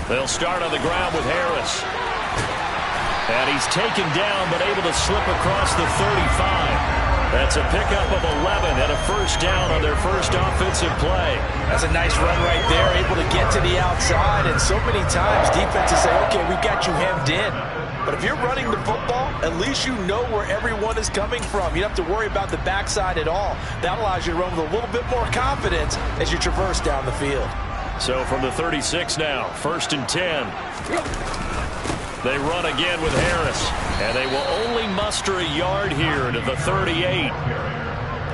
They'll start on the ground with Harris. And he's taken down, but able to slip across the 35. That's a pickup of 11 and a first down on their first offensive play. That's a nice run right there, able to get to the outside. And so many times defenses say, okay, we've got you hemmed in. But if you're running the football, at least you know where everyone is coming from. You don't have to worry about the backside at all. That allows you to run with a little bit more confidence as you traverse down the field. So from the 36 now, 1st and 10. They run again with Harris, and they will only muster a yard here to the 38.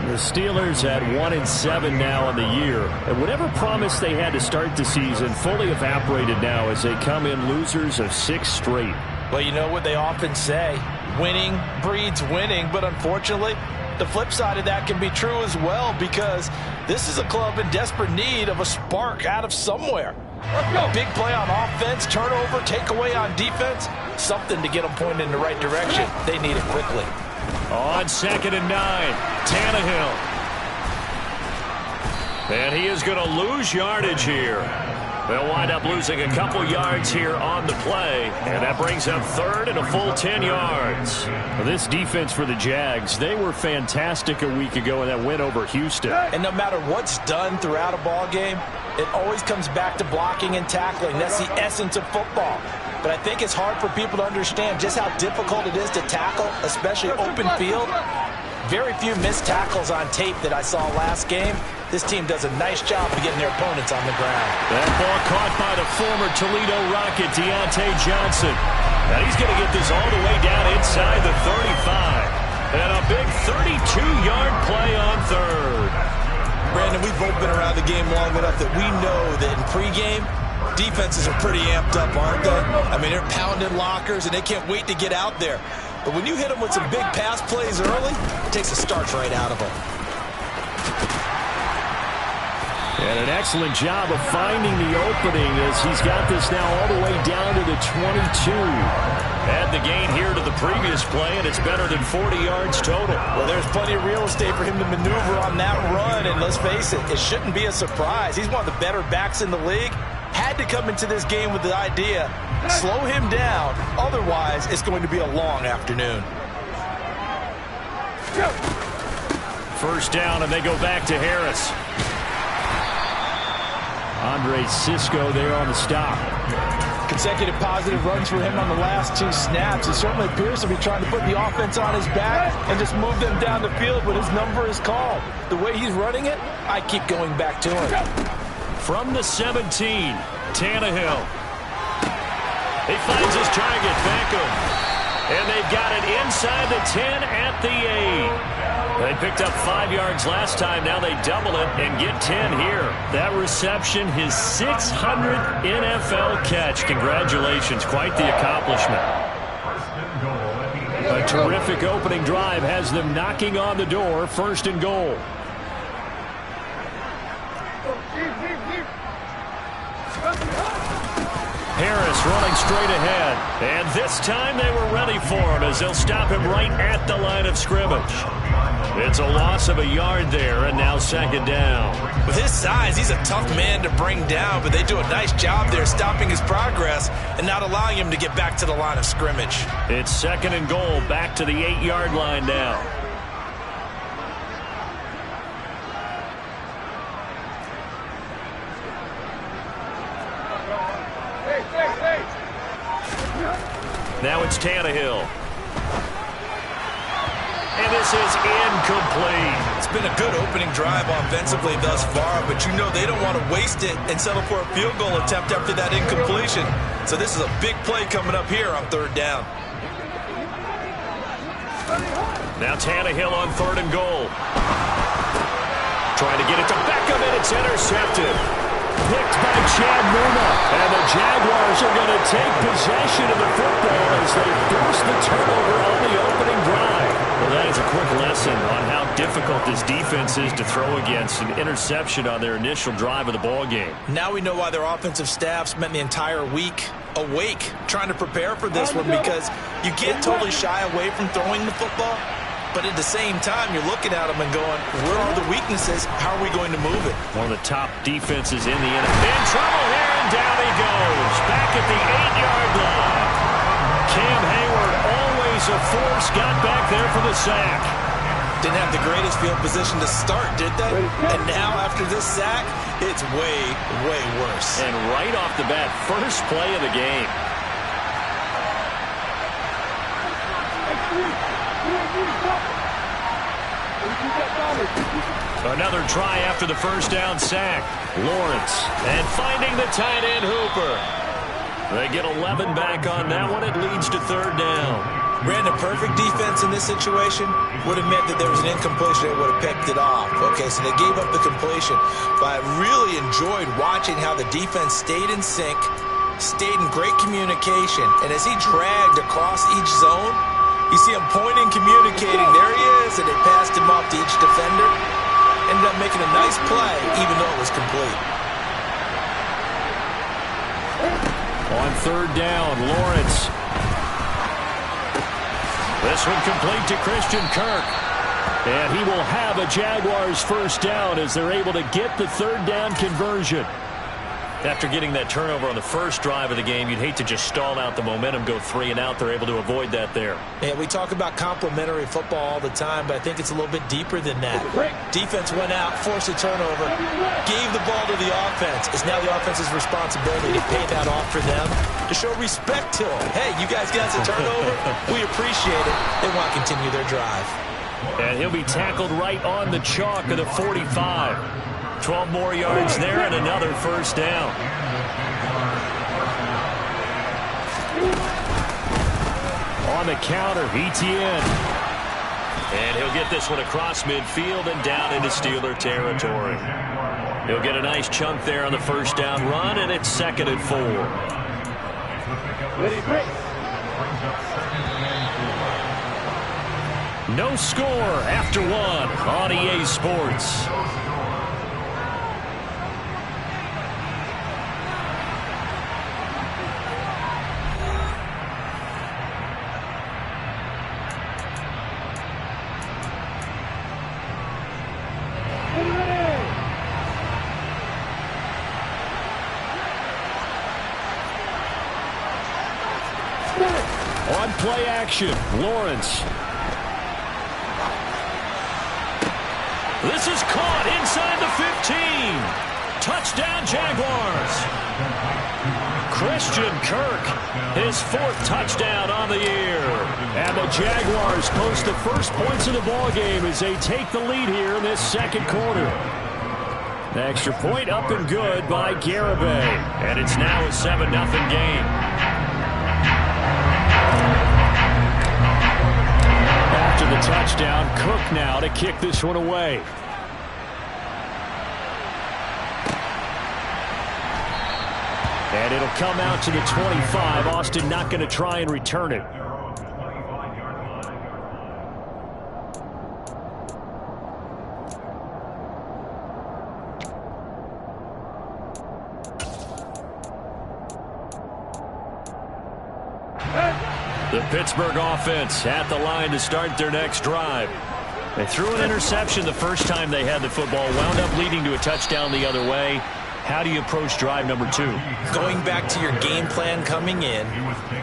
The Steelers at 1-7 now on the year, and whatever promise they had to start the season fully evaporated now as they come in losers of 6 straight. Well, you know what they often say, winning breeds winning, but unfortunately, the flip side of that can be true as well, because this is a club in desperate need of a spark out of somewhere. A big play on offense, turnover, takeaway on defense, something to get them pointed in the right direction. They need it quickly. On 2nd and 9, Tannehill. And he is going to lose yardage here. They'll wind up losing a couple yards here on the play, and that brings up 3rd and a full 10 yards. Well, this defense for the Jags, they were fantastic a week ago in that win over Houston. And no matter what's done throughout a ball game, it always comes back to blocking and tackling. That's the essence of football. But I think it's hard for people to understand just how difficult it is to tackle, especially open field. Very few missed tackles on tape that I saw last game. This team does a nice job of getting their opponents on the ground. That ball caught by the former Toledo Rocket, Deontay Johnson. And he's going to get this all the way down inside the 35. And a big 32-yard play on 3rd. Brandon, we've both been around the game long enough that we know that in pregame, defenses are pretty amped up, aren't they? I mean, they're pounding lockers, and they can't wait to get out there. But when you hit them with some big pass plays early, it takes the starch right out of them. And an excellent job of finding the opening as he's got this now all the way down to the 22. Add the gain here to the previous play, and it's better than 40 yards total. Well, there's plenty of real estate for him to maneuver on that run, and let's face it, it shouldn't be a surprise. He's one of the better backs in the league. Had to come into this game with the idea, slow him down, otherwise it's going to be a long afternoon. First down, and they go back to Harris. Andre Cisco there on the stop. Consecutive positive runs for him on the last 2 snaps. It certainly appears to be trying to put the offense on his back and just move them down the field when his number is called. The way he's running it, I keep going back to him. From the 17, Tannehill. He finds his target, Beckham. And they've got it inside the 10 at the 8. They picked up 5 yards last time. Now they double it and get 10 here. That reception, his 600th NFL catch. Congratulations. Quite the accomplishment. A terrific opening drive has them knocking on the door. 1st and goal. Harris running straight ahead. And this time they were ready for him as they'll stop him right at the line of scrimmage. It's a loss of a yard there, and now 2nd down. With his size, he's a tough man to bring down, but they do a nice job there stopping his progress and not allowing him to get back to the line of scrimmage. It's 2nd and goal, back to the 8-yard line now. Now it's Tannehill. And this is incomplete. It's been a good opening drive offensively thus far, but you know they don't want to waste it and settle for a field goal attempt after that incompletion. So this is a big play coming up here on 3rd down. Now Tannehill on 3rd and goal. Trying to get it to Beckham, and it's intercepted. Picked by Chad Muma. And the Jaguars are going to take possession of the football as they force the turnover on the opening drive. Well, that is a quick lesson on how difficult this defense is to throw against. An interception on their initial drive of the ball game. Now we know why their offensive staff spent the entire week awake trying to prepare for this one, because you can't totally shy away from throwing the football. But at the same time, you're looking at them and going, where are the weaknesses? How are we going to move it? One of the top defenses in the NFL. In trouble here, and And down he goes, back at the 8-yard line. Cam Hayward, always a force, got back there for the sack. Didn't have the greatest field position to start, did they? And now, after this sack, it's way, way worse. And right off the bat, first play of the game. Another try after the first down sack. Lawrence, and finding the tight end Hooper. They get 11 back on that one. It leads to third down. Brandon, perfect defense in this situation would have meant that there was an incompletion. They would have picked it off. Okay, so they gave up the completion. But I really enjoyed watching how the defense stayed in sync, stayed in great communication. And as he dragged across each zone, you see him pointing, communicating. There he is, and they passed him off to each defender. Ended up making a nice play, even though it was complete. On third down, Lawrence. This one complete to Christian Kirk. And he will have a Jaguars first down as they're able to get the third down conversion. After getting that turnover on the first drive of the game, you'd hate to just stall out the momentum, go 3 and out. They're able to avoid that there. And we talk about complementary football all the time, but I think it's a little bit deeper than that. Defense went out, forced a turnover, gave the ball to the offense. It's now the offense's responsibility to pay that off for them, to show respect to them. Hey, you guys got us a turnover. We appreciate it. They want to continue their drive. And he'll be tackled right on the chalk of the 45. 12 more yards there and another first down. On the counter, Etienne. And he'll get this one across midfield and down into Steeler territory. He'll get a nice chunk there on the first down run, and it's 2nd and 4. No score after 1 on EA Sports. On play action, Lawrence. This is caught inside the 15. Touchdown, Jaguars. Christian Kirk, his 4th touchdown on the year. And the Jaguars post the first points of the ballgame as they take the lead here in this second quarter. The extra point up and good by Garibay. And it's now a 7-0 game. After the touchdown, Cook now to kick this one away. And it'll come out to the 25. Austin not going to try and return it. The Pittsburgh offense at the line to start their next drive. They threw an interception the first time they had the football, wound up leading to a touchdown the other way. How do you approach drive number 2? Going back to your game plan coming in,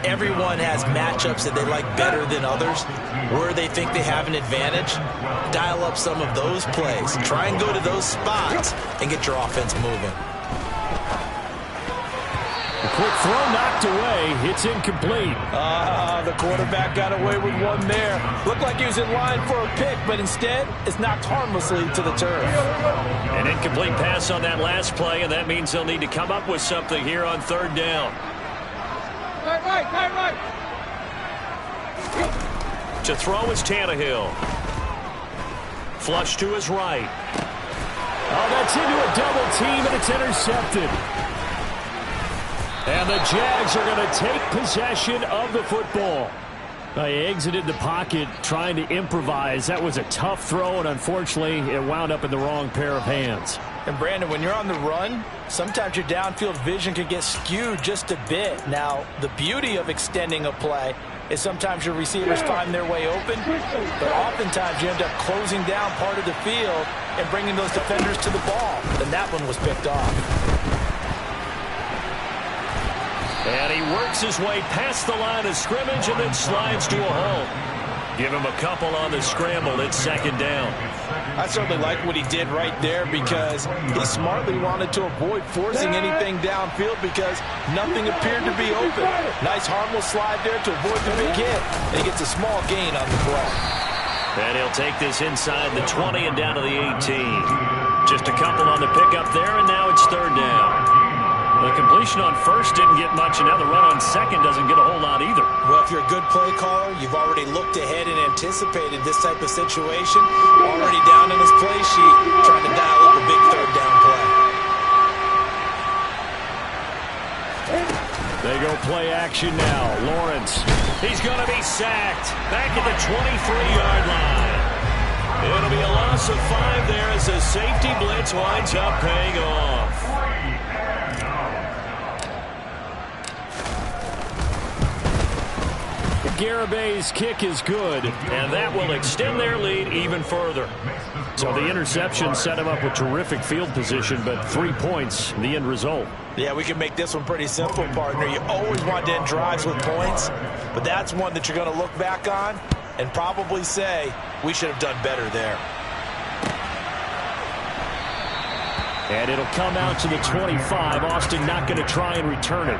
everyone has matchups that they like better than others, where they think they have an advantage. Dial up some of those plays. Try and go to those spots and get your offense moving. A quick throw knocked away. It's incomplete. The quarterback got away with one there. Looked like he was in line for a pick, but instead it's knocked harmlessly to the turf. An incomplete pass on that last play, and that means they'll need to come up with something here on third down. Right. To throw is Tannehill. Flush to his right. Oh, that's into a double team, and it's intercepted. And the Jags are going to take possession of the football. They exited the pocket trying to improvise. That was a tough throw, and unfortunately, it wound up in the wrong pair of hands. And, Brandon, when you're on the run, sometimes your downfield vision can get skewed just a bit. Now, the beauty of extending a play is sometimes your receivers find their way open, but oftentimes you end up closing down part of the field and bringing those defenders to the ball. And that one was picked off. And he works his way past the line of scrimmage and then slides to a halt. Give him a couple on the scramble. It's second down. I certainly like what he did right there because he smartly wanted to avoid forcing anything downfield because nothing appeared to be open. Nice harmless slide there to avoid the big hit. And he gets a small gain on the play. And he'll take this inside the 20 and down to the 18. Just a couple on the pickup there, and now it's third down. The completion on first didn't get much, and now the run on second doesn't get a whole lot either. Well, if you're a good play caller, you've already looked ahead and anticipated this type of situation. Already down in his play sheet, trying to dial up a big third down play. They go play action now. Lawrence, he's going to be sacked. Back at the 23-yard line. It'll be a loss of 5 there as the safety blitz winds up paying off. Garabay's kick is good, and that will extend their lead even further. So the interception set him up with terrific field position, but 3 points, the end result. Yeah, we can make this one pretty simple, partner. You always want to end drives with points, but that's one that you're going to look back on and probably say, we should have done better there. And it'll come out to the 25. Austin not going to try and return it.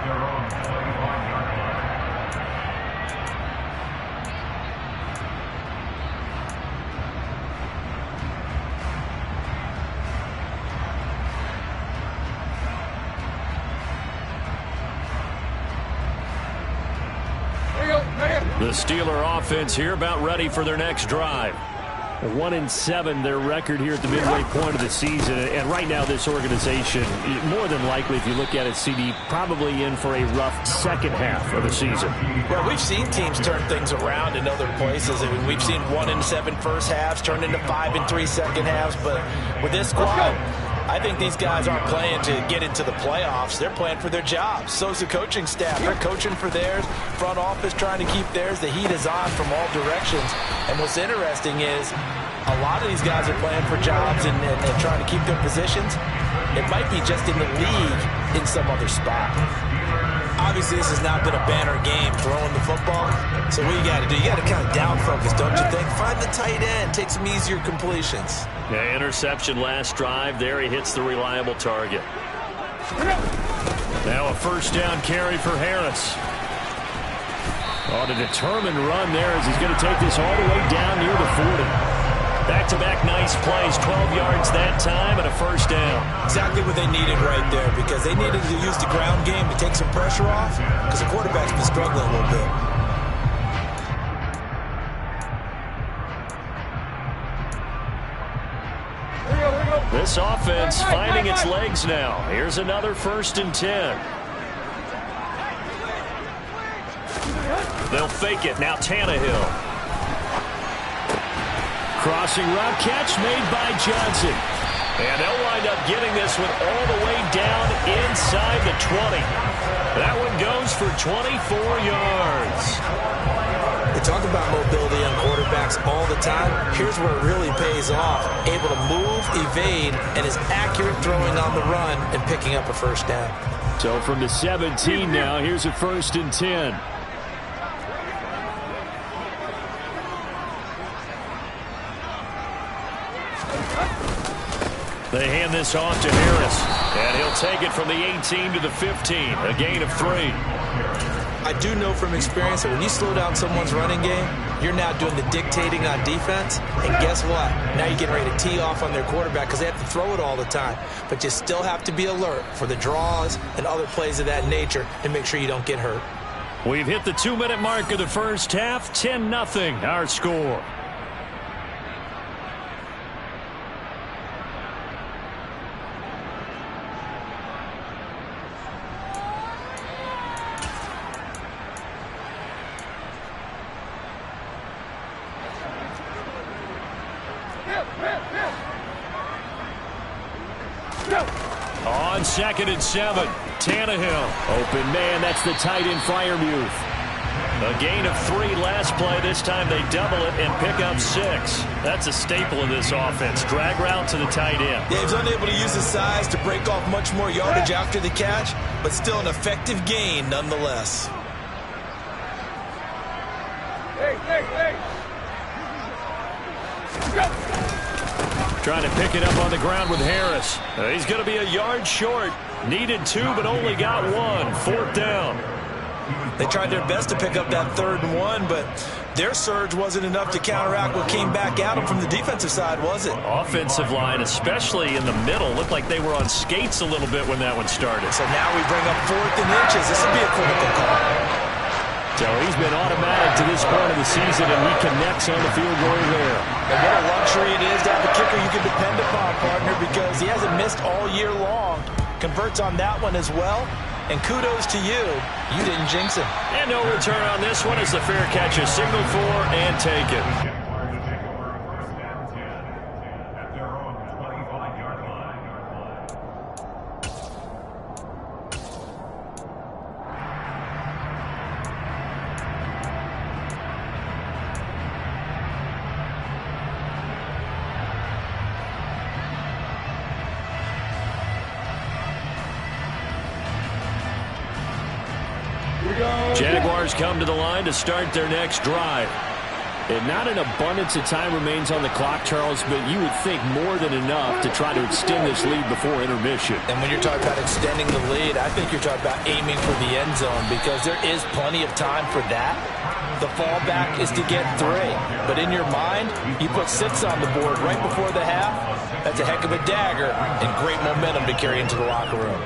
The Steeler offense here about ready for their next drive. 1-7 their record here at the midway point of the season. And right now this organization, more than likely if you look at it, CD, probably in for a rough second half of the season. Well, we've seen teams turn things around in other places. I mean, we've seen 1-7 first halves turn into 5-3 second halves. But with this squad, I think these guys aren't playing to get into the playoffs. They're playing for their jobs. So's the coaching staff. They're coaching for theirs. Front office trying to keep theirs. The heat is on from all directions. And what's interesting is a lot of these guys are playing for jobs and trying to keep their positions. It might be just in the league in some other spot. Obviously, this has not been a banner game throwing the football. So what you got to do, you got to kind of down focus, don't you think? Find the tight end. Take some easier completions. Yeah, interception last drive. There he hits the reliable target. Now a first down carry for Harris. On a determined run there as he's going to take this all the way down near the 40. Back-to-back nice plays, 12 yards that time and a first down. Exactly what they needed right there because they needed to use the ground game to take some pressure off because the quarterback's been struggling a little bit. This offense finding its legs now. Here's another 1st and 10. They'll fake it. Now Tannehill. Crossing route catch made by Johnson. And they'll wind up getting this one all the way down inside the 20. That one goes for 24 yards. They talk about mobility on quarterbacks all the time. Here's where it really pays off. Able to move, evade, and is accurate throwing on the run and picking up a first down. So from the 17 now, here's a 1st and 10. They hand this off to Harris, and he'll take it from the 18 to the 15, a gain of 3. I do know from experience that when you slow down someone's running game, you're now doing the dictating on defense, and guess what? Now you're getting ready to tee off on their quarterback because they have to throw it all the time. But you still have to be alert for the draws and other plays of that nature to make sure you don't get hurt. We've hit the 2-minute mark of the first half, 10-0 our score. On 2nd and 7, Tannehill. Open man, that's the tight end Freiermuth. A gain of 3 last play. This time they double it and pick up 6. That's a staple of this offense. Drag route to the tight end. Yeah, he's unable to use his size to break off much more yardage after the catch, but still an effective gain nonetheless. Trying to pick it up on the ground with Harris. He's going to be a yard short. Needed 2, but only got 1. 4th down. They tried their best to pick up that 3rd and 1, but their surge wasn't enough to counteract what came back at them from the defensive side, was it? Offensive line, especially in the middle, looked like they were on skates a little bit when that one started. So now we bring up 4th and inches. This will be a critical call. So he's been automatic to this point of the season, and he connects on the field goal there. And what a luxury it is to have a kicker you can depend upon, partner, because he hasn't missed all year long. Converts on that one as well. And kudos to you. You didn't jinx him. And no return on this one as the fair catch is signaled for and taken. Jaguars come to the line to start their next drive. And not an abundance of time remains on the clock, Charles, but you would think more than enough to try to extend this lead before intermission. And when you're talking about extending the lead, I think you're talking about aiming for the end zone because there is plenty of time for that. The fallback is to get 3. But in your mind, you put 6 on the board right before the half. That's a heck of a dagger and great momentum to carry into the locker room.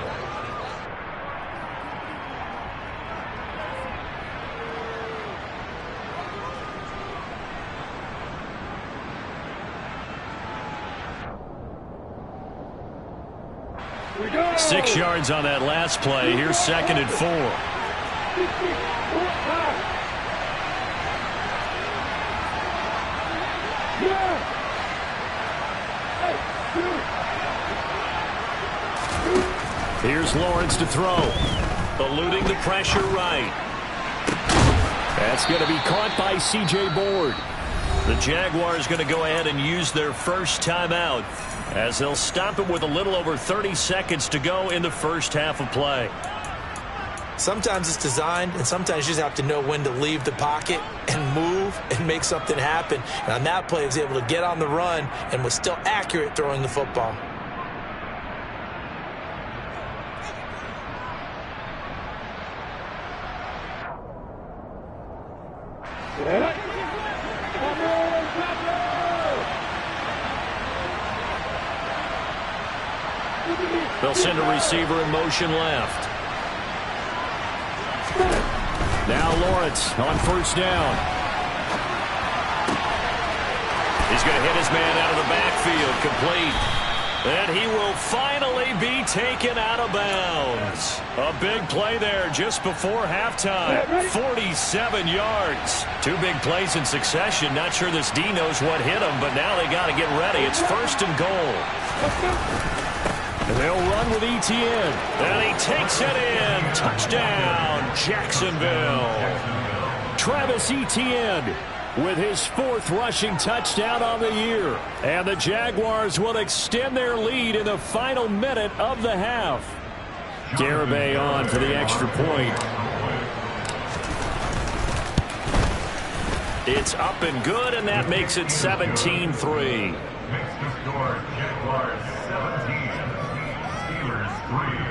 Go. 6 yards on that last play. Here's 2nd and 4. Here's Lawrence to throw. Eluding the pressure right. That's going to be caught by C.J. Board. The Jaguars going to go ahead and use their first timeout as they'll stop it with a little over 30 seconds to go in the first half of play. Sometimes it's designed, and sometimes you just have to know when to leave the pocket and move and make something happen. And on that play, he was able to get on the run and was still accurate throwing the football. They'll send a receiver in motion left. Now Lawrence on first down. He's going to hit his man out of the backfield, complete. And he will finally be taken out of bounds. A big play there just before halftime. 47 yards. 2 big plays in succession. Not sure this D knows what hit him, but now they got to get ready. It's 1st and goal. And they'll run with Etienne. And he takes it in. Touchdown, Jacksonville. Travis Etienne with his 4th rushing touchdown on the year. And the Jaguars will extend their lead in the final minute of the half. Garibay on for the extra point. It's up and good, and that makes it 17-3. Makes the score Jaguars 17, Steelers 3.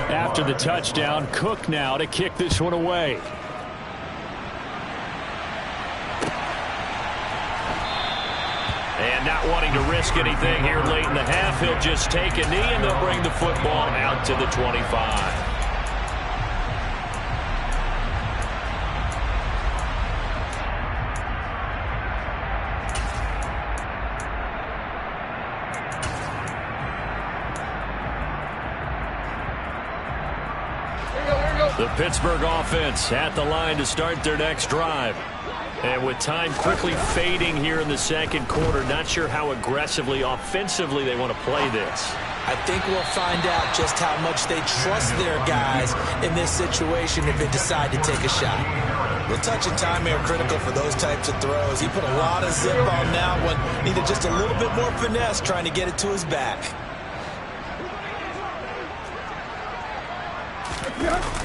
After the touchdown, Cook now to kick this one away. And not wanting to risk anything here late in the half, he'll just take a knee and they'll bring the football out to the 25. The Pittsburgh offense at the line to start their next drive. And with time quickly fading here in the second quarter, not sure how aggressively, offensively they want to play this. I think we'll find out just how much they trust their guys in this situation if they decide to take a shot. The touch and time are critical for those types of throws. He put a lot of zip on that one. Needed just a little bit more finesse trying to get it to his back.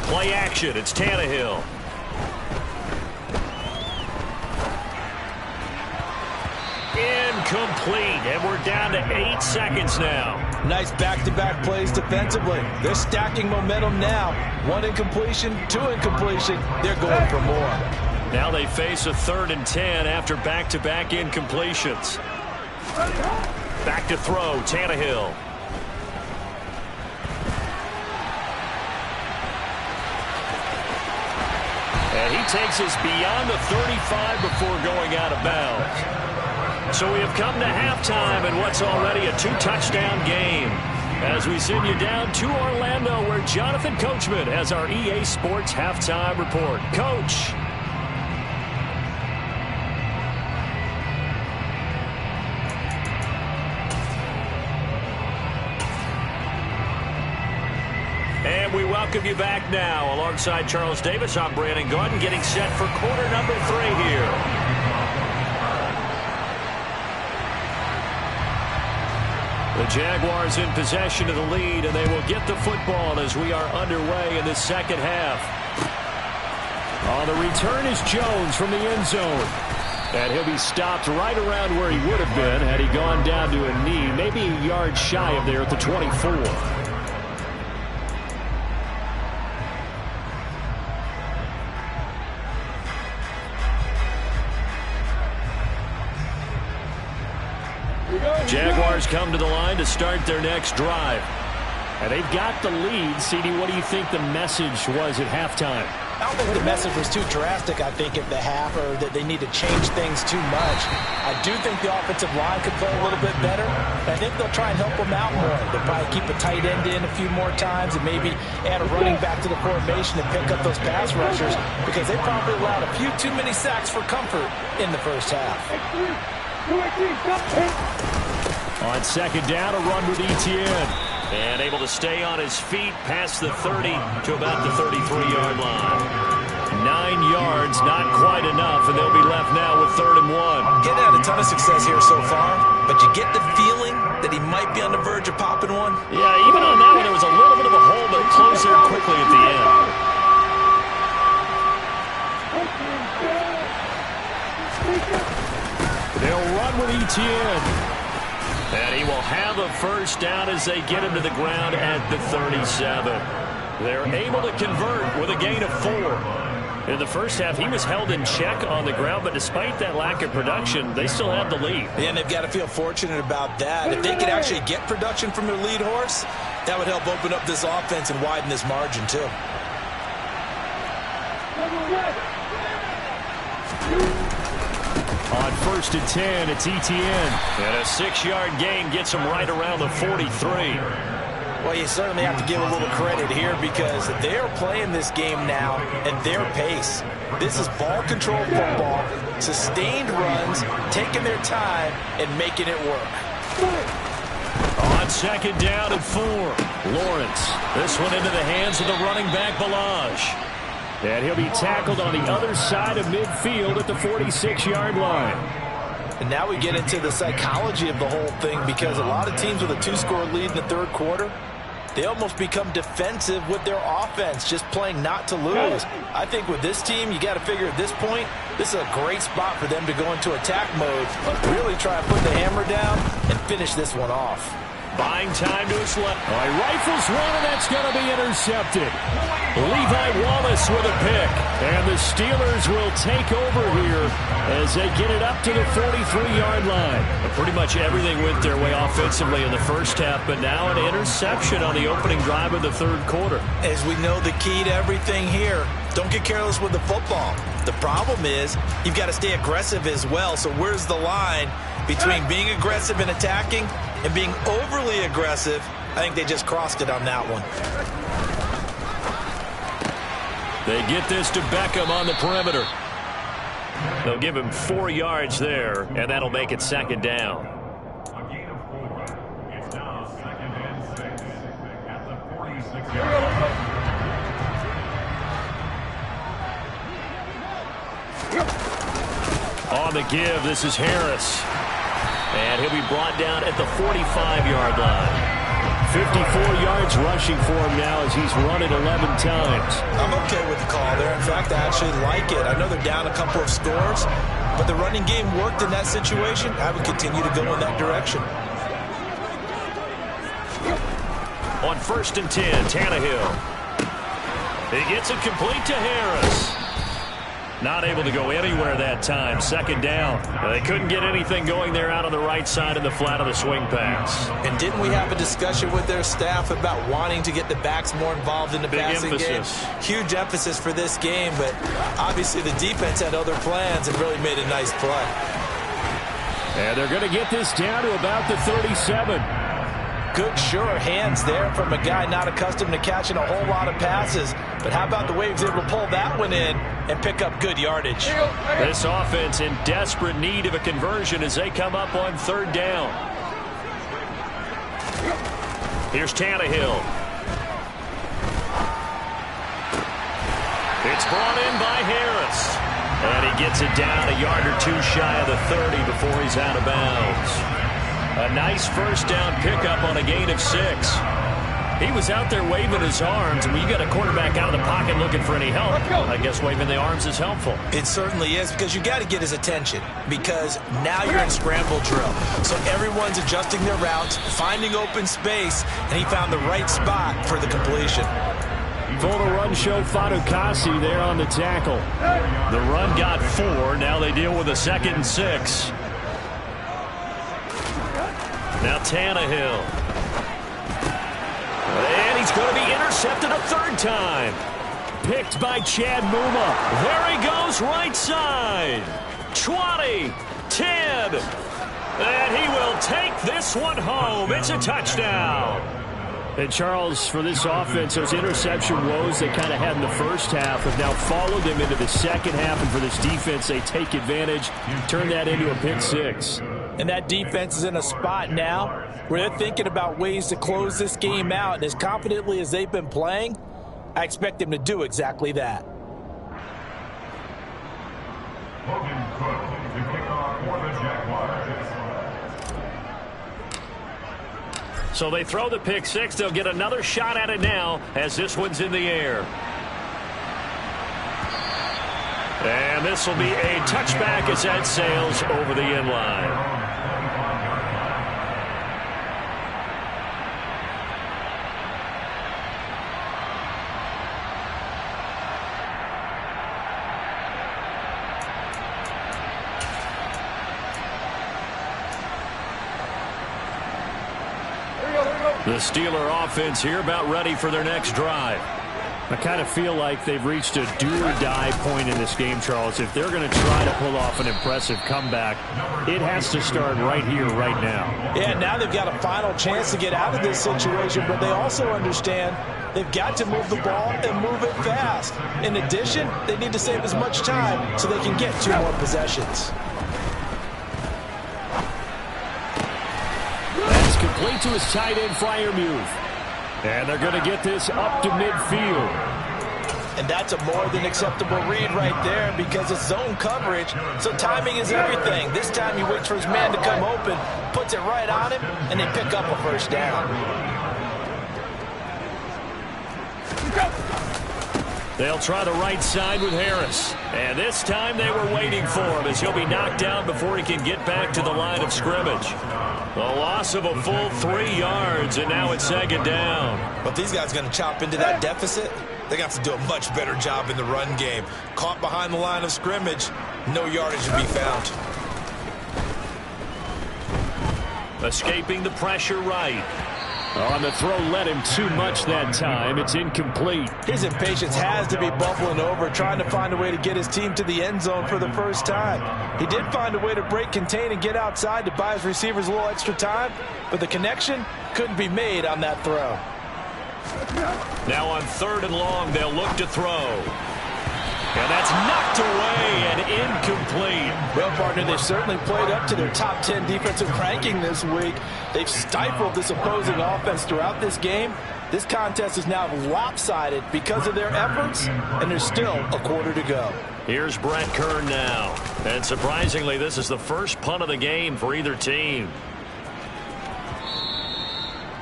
Play action. It's Tannehill. Incomplete, and we're down to 8 seconds now. Nice back-to-back plays defensively. They're stacking momentum now. 1 incompletion, 2 incompletion. They're going for more. Now they face a 3rd and 10 after back-to-back incompletions. Back to throw, Tannehill. And he takes us beyond the 35 before going out of bounds. So we have come to halftime in what's already a 2-touchdown game. As we send you down to Orlando, where Jonathan Coachman has our EA Sports Halftime Report. Coach. And we welcome you back now. Alongside Charles Davis, I'm Brandon Gordon, getting set for quarter number 3 here. The Jaguars in possession of the lead, and they will get the football as we are underway in the second half. On the return is Jones from the end zone. And he'll be stopped right around where he would have been had he gone down to a knee, maybe a yard shy of there at the 24. Jaguars come to the line to start their next drive. And they've got the lead. CD, what do you think the message was at halftime? I don't think the message was too drastic, I think, at the half, or that they need to change things too much. I do think the offensive line could play a little bit better. I think they'll try and help them out more. They'll probably keep a tight end in a few more times and maybe add a running back to the formation and pick up those pass rushers, because they probably allowed a few too many sacks for comfort in the first half. On second down, a run with Etienne. And able to stay on his feet past the 30 to about the 33-yard line. 9 yards, not quite enough, and they'll be left now with 3rd and 1. Getting had a ton of success here so far, but you get the feeling that he might be on the verge of popping one. Yeah, even on that one, there was a little bit of a hole, but it closed there quickly at the end. They'll run with Etienne. And he will have a first down as they get him to the ground at the 37. They're able to convert with a gain of 4. In the first half, he was held in check on the ground, but despite that lack of production, they still have the lead. And they've got to feel fortunate about that. If they could actually get production from their lead horse, that would help open up this offense and widen this margin, too. On 1st and 10, it's Etienne. And a 6-yard gain gets him right around the 43. Well, you certainly have to give a little credit here, because they are playing this game now at their pace. This is ball control football, sustained runs, taking their time and making it work. On second down and 4, Lawrence. This one into the hands of the running back, Ballage. And he'll be tackled on the other side of midfield at the 46-yard line. And now we get into the psychology of the whole thing, because a lot of teams with a 2-score lead in the third quarter, they almost become defensive with their offense, just playing not to lose. I think with this team, you got to figure at this point, this is a great spot for them to go into attack mode, really try to put the hammer down and finish this one off. Buying time to his left. Oh, he rifles one, and that's going to be intercepted. Levi Wallace with a pick. And the Steelers will take over here as they get it up to the 43-yard line. Pretty much everything went their way offensively in the first half, but now an interception on the opening drive of the third quarter. As we know, the key to everything here, don't get careless with the football. The problem is you've got to stay aggressive as well. So where's the line between being aggressive and attacking and being overly aggressive? I think they just crossed it on that one. They get this to Beckham on the perimeter. They'll give him 4 yards there, and that'll make it second down. A gain of 4. It's now 2nd and 6 at the 46-yard line. On the give, this is Harris. And he'll be brought down at the 45-yard line. 54 yards rushing for him now as he's run it 11 times. I'm okay with the call there. In fact, I actually like it. I know they're down a couple of scores, but the running game worked in that situation. I would continue to go in that direction. On 1st and 10, Tannehill. He gets it complete to Harris. Not able to go anywhere that time. 2nd down. They couldn't get anything going there out on the right side in the flat of the swing pass. And didn't we have a discussion with their staff about wanting to get the backs more involved in the passing game? Huge emphasis for this game, but obviously the defense had other plans and really made a nice play. And they're going to get this down to about the 37. Good, sure hands there from a guy not accustomed to catching a whole lot of passes. But how about the way he was able to pull that one in and pick up good yardage? This offense in desperate need of a conversion as they come up on 3rd down. Here's Tannehill. It's brought in by Harris. And he gets it down a yard or 2 shy of the 30 before he's out of bounds. A nice 1st down pickup on a gain of 6. He was out there waving his arms, and when you got a quarterback out of the pocket looking for any help, I guess waving the arms is helpful. It certainly is, because you got to get his attention, because now you're in scramble drill. So everyone's adjusting their routes, finding open space, and he found the right spot for the completion. Full to run show Fatukasi there on the tackle. The run got 4. Now they deal with a 2nd and 6. Now Tannehill. And he's going to be intercepted a 3rd time. Picked by Chad Muma. There he goes, right side. 20, 10. And he will take this one home. It's a touchdown. And Charles, for this offense, those interception woes they kind of had in the first half have now followed them into the second half. And for this defense, they take advantage, turn that into a pick 6. And that defense is in a spot now where they're thinking about ways to close this game out. And as confidently as they've been playing, I expect them to do exactly that. Logan Cook to kick off for the Jaguars. So they throw the pick 6. They'll get another shot at it now as this one's in the air. And this will be a touchback as that sails over the end line. The Steeler offense here about ready for their next drive. I kind of feel like they've reached a do-or-die point in this game, Charles. If they're going to try to pull off an impressive comeback, it has to start right here, right now. Yeah, now they've got a final chance to get out of this situation, but they also understand they've got to move the ball and move it fast. In addition, they need to save as much time so they can get 2 more possessions. That's complete to his tight end flyer move. And they're going to get this up to midfield. And that's a more than acceptable read right there because it's zone coverage, so timing is everything. This time he waits for his man to come open, puts it right on him, and they pick up a 1st down. They'll try the right side with Harris. And this time they were waiting for him as he'll be knocked down before he can get back to the line of scrimmage. The loss of a full 3 yards, and now it's 2nd down. But these guys are going to chop into that deficit. They're going to have to do a much better job in the run game. Caught behind the line of scrimmage, no yardage to be found. Escaping the pressure right. On the throw, led him too much that time. It's incomplete. His impatience has to be bubbling over, trying to find a way to get his team to the end zone for the first time. He did find a way to break, contain, and get outside to buy his receivers a little extra time, but the connection couldn't be made on that throw. Now on 3rd and long, they'll look to throw. And that's knocked away and incomplete. Well, partner, they've certainly played up to their top 10 defensive ranking this week. They've stifled this opposing offense throughout this game. This contest is now lopsided because of their efforts, and there's still a quarter to go. Here's Brett Kern now. And surprisingly, this is the first punt of the game for either team.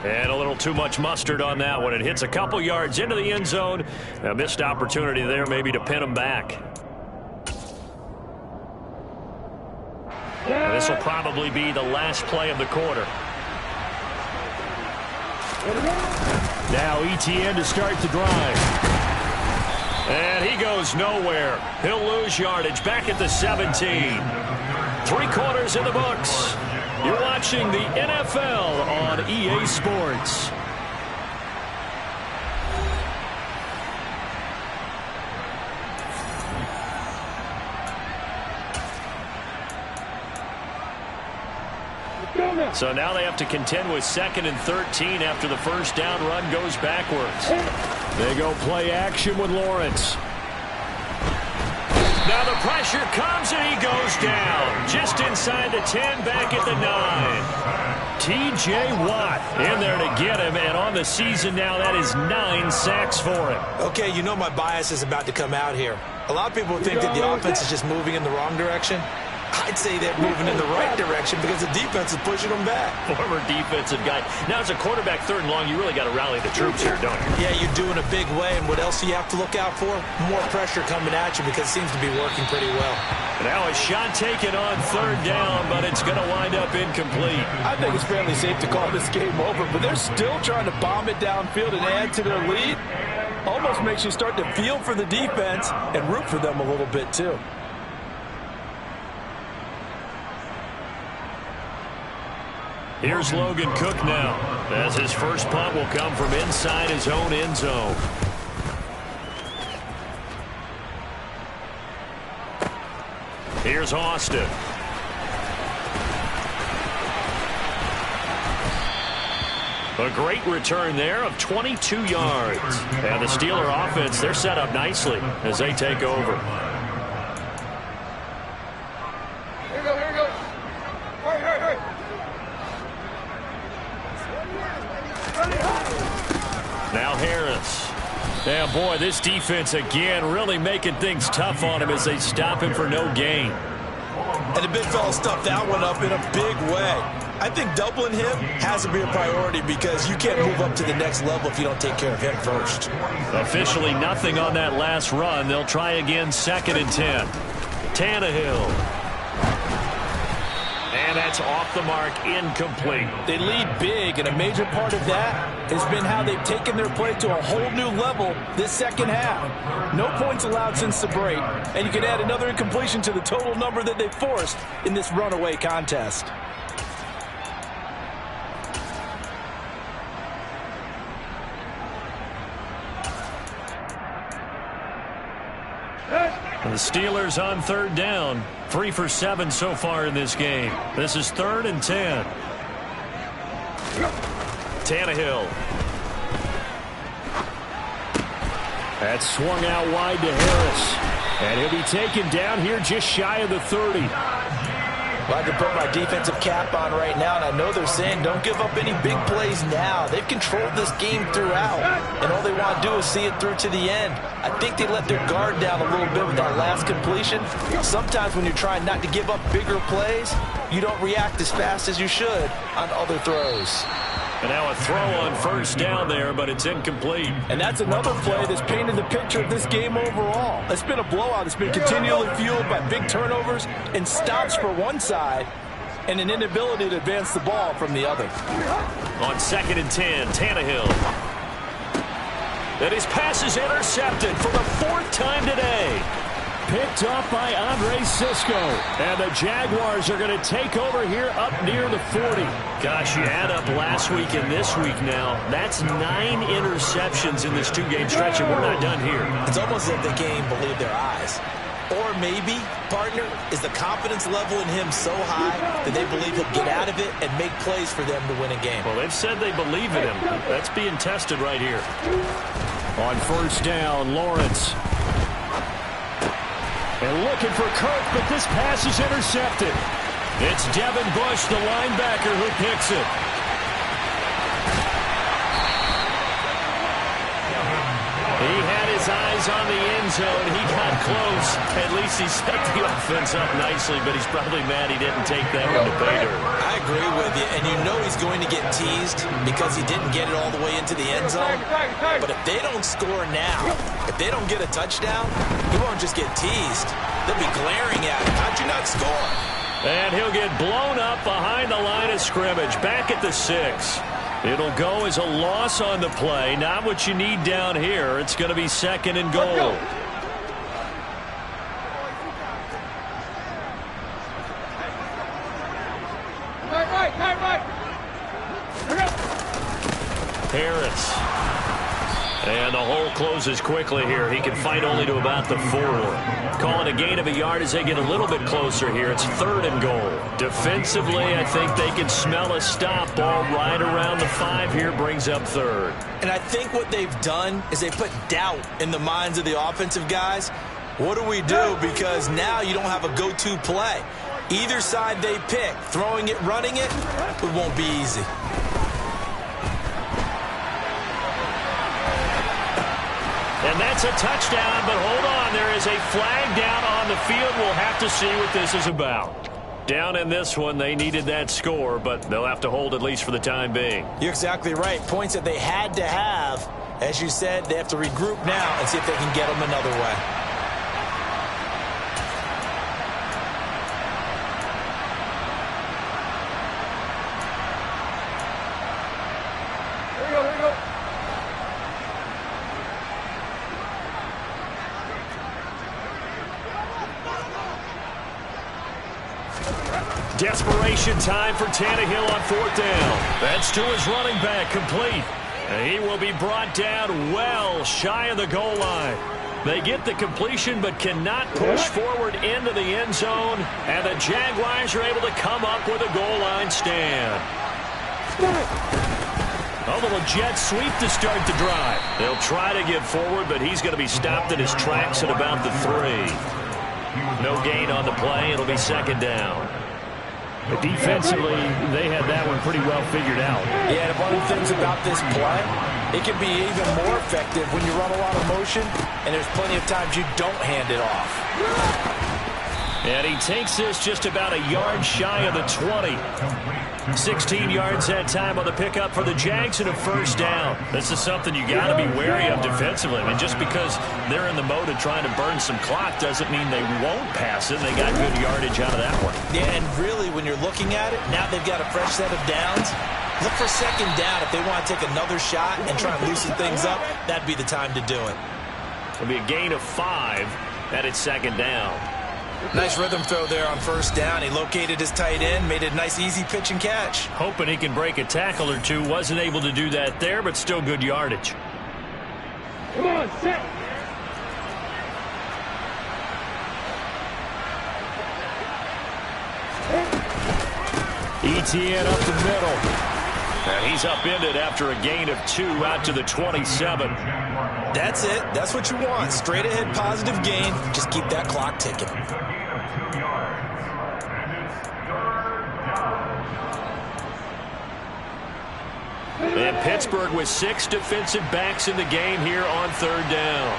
And a little too much mustard on that one. It hits a couple yards into the end zone. A missed opportunity there maybe to pin them back. This will probably be the last play of the quarter. Now ETN to start the drive. And he goes nowhere. He'll lose yardage back at the 17. 3 quarters in the books. You're watching the NFL on EA Sports. So now they have to contend with 2nd and 13 after the first down run goes backwards. They go play action with Lawrence. Now the pressure comes and he goes down. Just inside the 10, back at the 9. T.J. Watt in there to get him, and on the season now that is 9 sacks for him. Okay, you know my bias is about to come out here. A lot of people think that the offense is just moving in the wrong direction. I'd say they're moving in the right direction because the defense is pushing them back. Former defensive guy. Now, as a quarterback 3rd and long, you really got to rally the troops here, don't you? Yeah, you do in a big way. And what else do you have to look out for? More pressure coming at you because it seems to be working pretty well. Now a shot taken on 3rd down, but it's going to wind up incomplete. I think it's fairly safe to call this game over, but they're still trying to bomb it downfield and add to their lead. Almost makes you start to feel for the defense and root for them a little bit, too. Here's Logan Cook now, as his first punt will come from inside his own end zone. Here's Austin. A great return there of 22 yards. And the Steeler offense, they're set up nicely as they take over. Here we go. Hurry. Now Harris. Yeah, boy, this defense again really making things tough on him as they stop him for no gain. And the big fella stuffed that one up in a big way. I think doubling him has to be a priority because you can't move up to the next level if you don't take care of him first. Officially nothing on that last run. They'll try again 2nd and 10. Tannehill. And that's off the mark, incomplete. They lead big, and a major part of that has been how they've taken their play to a whole new level this second half. No points allowed since the break, and you can add another incompletion to the total number that they forced in this runaway contest. The Steelers on 3rd down. 3 for 7 so far in this game. This is 3rd and 10. Tannehill. That's swung out wide to Harris. And he'll be taken down here just shy of the 30. Well, I can put my defensive cap on right now, and I know they're saying don't give up any big plays now. They've controlled this game throughout, and all they want to do is see it through to the end. I think they let their guard down a little bit with that last completion. Sometimes when you're trying not to give up bigger plays, you don't react as fast as you should on other throws. And now a throw on 1st down there, but it's incomplete. And that's another play that's painted the picture of this game overall. It's been a blowout. It's been continually fueled by big turnovers and stops for one side and an inability to advance the ball from the other. On 2nd and 10, Tannehill. And his pass is intercepted for the 4th time today. Picked off by Andre Cisco. And the Jaguars are going to take over here up near the 40. Gosh, you add up last week and this week now. That's 9 interceptions in this 2-game stretch, and we're not done here. It's almost as if they can't even believe their eyes. Or maybe, partner, is the confidence level in him so high that they believe he'll get out of it and make plays for them to win a game. Well, they've said they believe in him. That's being tested right here. On 1st down, Lawrence. And looking for Kirk, but this pass is intercepted. It's Devin Bush, the linebacker, who picks it. He had his eyes on the end zone. He got close. At least he set the offense up nicely, but he's probably mad he didn't take that one to pay dirt. I agree with you, and you know he's going to get teased because he didn't get it all the way into the end zone. But if they don't score now, if they don't get a touchdown, he won't just get teased. They'll be glaring at him. How'd you not score? And he'll get blown up behind the line of scrimmage, back at the 6. It'll go as a loss on the play. Not what you need down here. It's going to be 2nd and goal. Right. Harris. And the hole closes quickly here. He can fight only to about the 4. Calling a gain of a yard as they get a little bit closer here. It's 3rd and goal. Defensively, I think they can smell a stop. Ball right around the 5 here, brings up 3rd. And I think what they've done is they put doubt in the minds of the offensive guys. What do we do? Because now you don't have a go-to play. Either side they pick, throwing it, running it, it won't be easy. And that's a touchdown, but hold on. There is a flag down on the field. We'll have to see what this is about. Down in this one, they needed that score, but they'll have to hold at least for the time being. You're exactly right. Points that they had to have. As you said, they have to regroup now and see if they can get them another way. Here we go. Desperation time for Tannehill on 4th down. That's to his running back, complete. And he will be brought down well shy of the goal line. They get the completion but cannot push forward into the end zone. And the Jaguars are able to come up with a goal line stand. A little jet sweep to start the drive. They'll try to get forward, but he's going to be stopped in his tracks at about the 3. No gain on the play. It'll be 2nd down. But defensively, they had that one pretty well figured out. Yeah, and one of the things about this play, it can be even more effective when you run a lot of motion, and there's plenty of times you don't hand it off. And he takes this just about a yard shy of the 20. 16 yards that time on the pickup for the Jags and a 1st down. This is something you got to be wary of defensively. I mean, just because they're in the mode of trying to burn some clock doesn't mean they won't pass it. They got good yardage out of that one. Yeah, and really, when you're looking at it, now they've got a fresh set of downs. Look for 2nd down. If they want to take another shot and try and loosen things up, that'd be the time to do it. It'll be a gain of 5, and it's 2nd down. Nice rhythm throw there on 1st down. He located his tight end, made a nice easy pitch and catch. Hoping he can break a tackle or two. Wasn't able to do that there, but still good yardage. Come on, set. ETN up the middle. And he's upended after a gain of 2 out to the 27. That's it. That's what you want. Straight ahead positive gain. Just keep that clock ticking. And Pittsburgh with 6 defensive backs in the game here on 3rd down.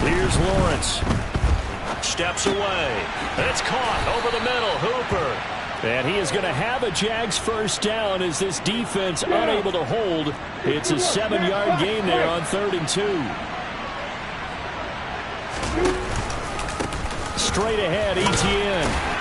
Here's Lawrence. Steps away. It's caught over the middle. Hooper. And he is going to have a Jags 1st down as this defense unable to hold. It's a 7-yard gain there on 3rd and 2. Straight ahead, ETN.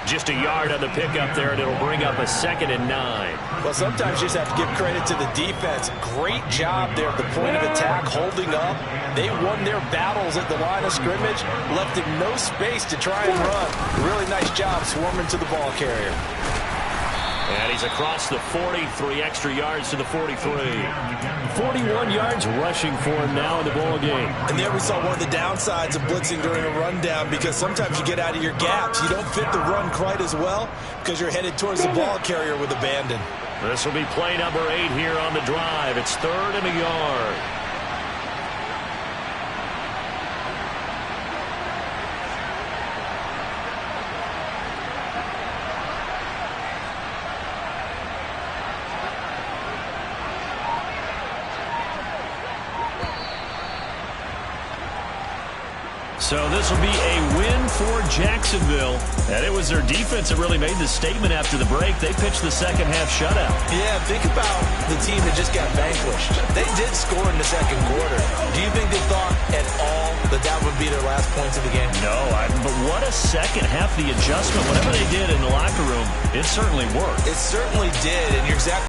Just a yard on the pickup there, and it'll bring up a 2nd and 9. Well, sometimes you just have to give credit to the defense. Great job there at the point of attack, holding up. They won their battles at the line of scrimmage, left him no space to try and run. Really nice job swarming to the ball carrier. And he's across the 40, 3 extra yards to the 43. 41 yards rushing for him now in the ball game. And there we saw one of the downsides of blitzing during a rundown, because sometimes you get out of your gaps. You don't fit the run quite as well because you're headed towards the ball carrier with abandon. This will be play number 8 here on the drive. It's 3rd and a yard. So this will be a win for Jacksonville. And it was their defense that really made the statement after the break. They pitched the second half shutout. Yeah, think about the team that just got vanquished. They did score in the second quarter. Do you think they thought at all that that would be their last points of the game? No, but what a second half, the adjustment. Whatever they did in the locker room, it certainly worked. It certainly did, and you're exactly